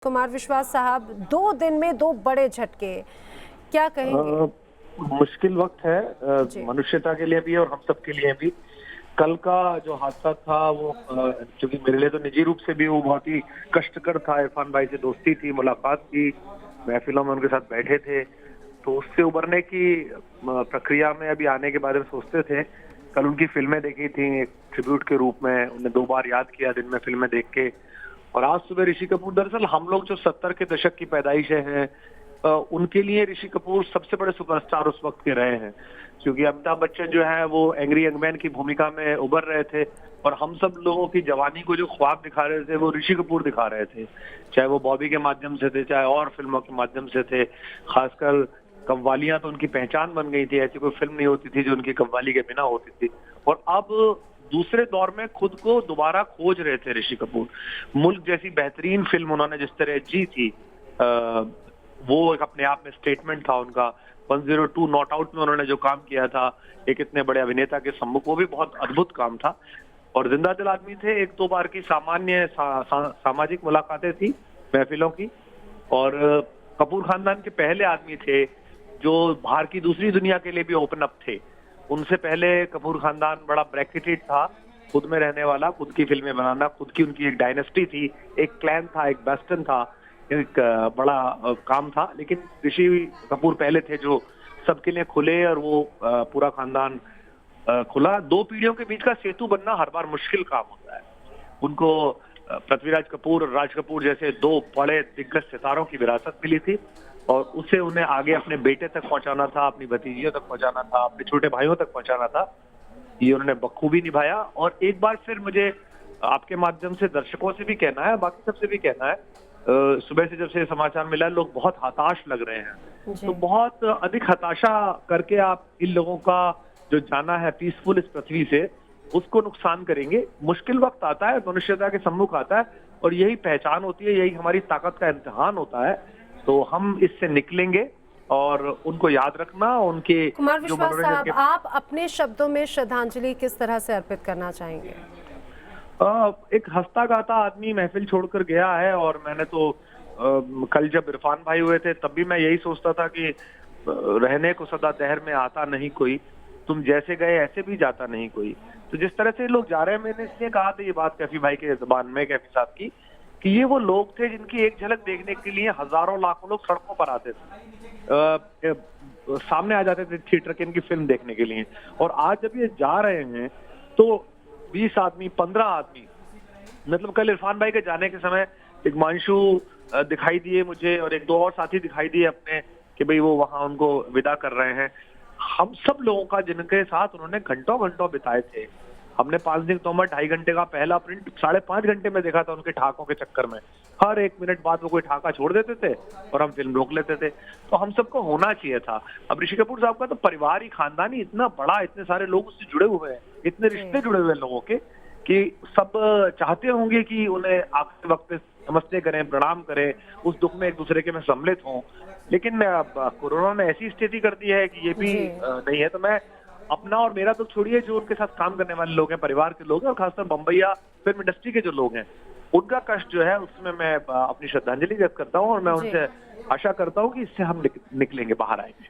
कुमार विश्वास साहब, 2 दिन में 2 बड़े झटके, क्या कहेंगे? मुश्किल वक्त है जी। मनुष्यता के लिए भी और हम सब के लिए भी। कल का जो हादसा था वो क्योंकि मेरे लिए तो निजी रूप से भी वो बहुत ही कष्टकर था। इरफान भाई से दोस्ती थी, मुलाकात थी, महफिलों में उनके साथ बैठे थे, तो उससे उबरने की प्रक्रिया में अभी आने के बारे में सोचते थे। कल उनकी फिल्में देखी थी एक ट्रिब्यूट के रूप में, उन्हें 2 बार याद किया दिन में फिल्में देख के। और आज सुबह ऋषि कपूर, दरअसल हम लोग जो 70 के दशक की पैदाइश हैं, उनके लिए ऋषि कपूर सबसे बड़े सुपरस्टार उस वक्त के रहे हैं, क्योंकि अमिताभ बच्चन जो है वो एंग्री यंग मैन की भूमिका में उभर रहे थे और हम सब लोगों की जवानी को जो ख्वाब दिखा रहे थे वो ऋषि कपूर दिखा रहे थे, चाहे वो बॉबी के माध्यम से थे, चाहे और फिल्मों के माध्यम से थे। खासकर कव्वालियां तो उनकी पहचान बन गई थी, ऐसी कोई फिल्म नहीं होती थी जो उनकी कव्वाली के बिना होती थी। और अब दूसरे दौर में खुद को दोबारा खोज रहे थे ऋषि कपूर। मुल्क जैसी बेहतरीन फिल्म उन्होंने जिस तरह जी थी, वो एक अपने आप में स्टेटमेंट था उनका। 102 नॉट आउट में उन्होंने जो काम किया था एक इतने बड़े अभिनेता के सम्मुख, वो भी बहुत अद्भुत काम था। और जिंदा दिल आदमी थे, 1-2 बार की सामान्य सामाजिक मुलाकातें थी महफिलों की। और कपूर खानदान के पहले आदमी थे जो बाहर की दूसरी दुनिया के लिए भी ओपन अप थे। उनसे पहले कपूर खानदान बड़ा ब्रैकेटेड था, खुद में रहने वाला, खुद की फिल्में बनाना, खुद की उनकी एक डायनेस्टी थी, एक क्लैन था, एक बेस्टन था, एक बड़ा काम था। लेकिन ऋषि कपूर पहले थे जो सबके लिए खुले, और वो पूरा खानदान खुला। 2 पीढ़ियों के बीच का सेतु बनना हर बार मुश्किल काम होता है। उनको पृथ्वीराज कपूर और राज कपूर जैसे 2 बड़े दिग्गज सितारों की विरासत मिली थी, और उसे उन्हें आगे अपने बेटे तक पहुंचाना था, अपनी भतीजियों तक पहुंचाना था, अपने छोटे भाइयों तक पहुंचाना था। ये उन्होंने बखूबी निभाया। और एक बार फिर मुझे आपके माध्यम से दर्शकों से भी कहना है, बाकी सबसे भी कहना है, सुबह से जब से समाचार मिला है लोग बहुत हताश लग रहे हैं, तो जी। बहुत अधिक हताशा करके आप इन लोगों का जो जाना है पीसफुल इस पृथ्वी से, उसको नुकसान करेंगे। मुश्किल वक्त आता है, मनुष्यता के सम्मुख आता है, और यही पहचान होती है, यही हमारी ताकत का इम्तिहान होता है। तो हम इससे निकलेंगे, और उनको याद रखना, उनके कुमार जो विश्वास मनोरंजन साहब, के आप अपने शब्दों में श्रद्धांजलि किस तरह से अर्पित करना चाहेंगे? एक हंसता गाता आदमी महफिल छोड़कर गया है। और मैंने तो कल जब इरफान भाई हुए थे तब भी मैं यही सोचता था कि रहने को सदा दहर में आता नहीं कोई, तुम जैसे गए ऐसे भी जाता नहीं कोई। तो जिस तरह से लोग जा रहे हैं, मैंने इसलिए कहा था ये बात कैफी भाई के जुबान में, कैफी साहब की, कि ये वो लोग थे जिनकी एक झलक देखने के लिए हजारों लाखों लोग सड़कों पर आते थे, सामने आ जाते थे थिएटर के इनकी फिल्म देखने के लिए। और आज जब ये जा रहे हैं तो 20 आदमी, 15 आदमी, मतलब कल इरफान भाई के जाने के समय हिमांशु दिखाई दिए मुझे, और 1-2 और साथी दिखाई दिए अपने, कि भाई वो वहां उनको विदा कर रहे हैं। हम सब लोगों का जिनके साथ उन्होंने घंटों घंटों बिताए थे, हमने 5 दिन तोमर 2.5 घंटे का पहला प्रिंट 5.5 घंटे में देखा था उनके ठहाकों के चक्कर में। हर 1 मिनट बाद वो कोई ठहाका छोड़ देते थे और हम फिल्म रोक लेते थे। तो हम सबको होना चाहिए था। अब ऋषि कपूर साहब का तो परिवार ही, खानदान ही इतना बड़ा, इतने सारे लोग उससे जुड़े हुए हैं, इतने रिश्ते जुड़े हुए हैं लोगों के, कि सब चाहते होंगे कि उन्हें आखिरी वक्त पे नमस्ते करें, प्रणाम करें, उस दुख में एक दूसरे के में सम्मिलित हों। लेकिन कोरोना ने ऐसी स्थिति कर दी है कि ये भी जी। नहीं है। तो मैं अपना और मेरा तो छोड़िए, जो उनके साथ काम करने वाले लोग हैं, परिवार के लोग हैं, और खासकर बम्बईया फिल्म इंडस्ट्री के जो लोग हैं, उनका कष्ट जो है उसमें मैं अपनी श्रद्धांजलि व्यक्त करता हूँ, और मैं जी। उनसे आशा करता हूँ कि इससे हम निकलेंगे, बाहर आएंगे।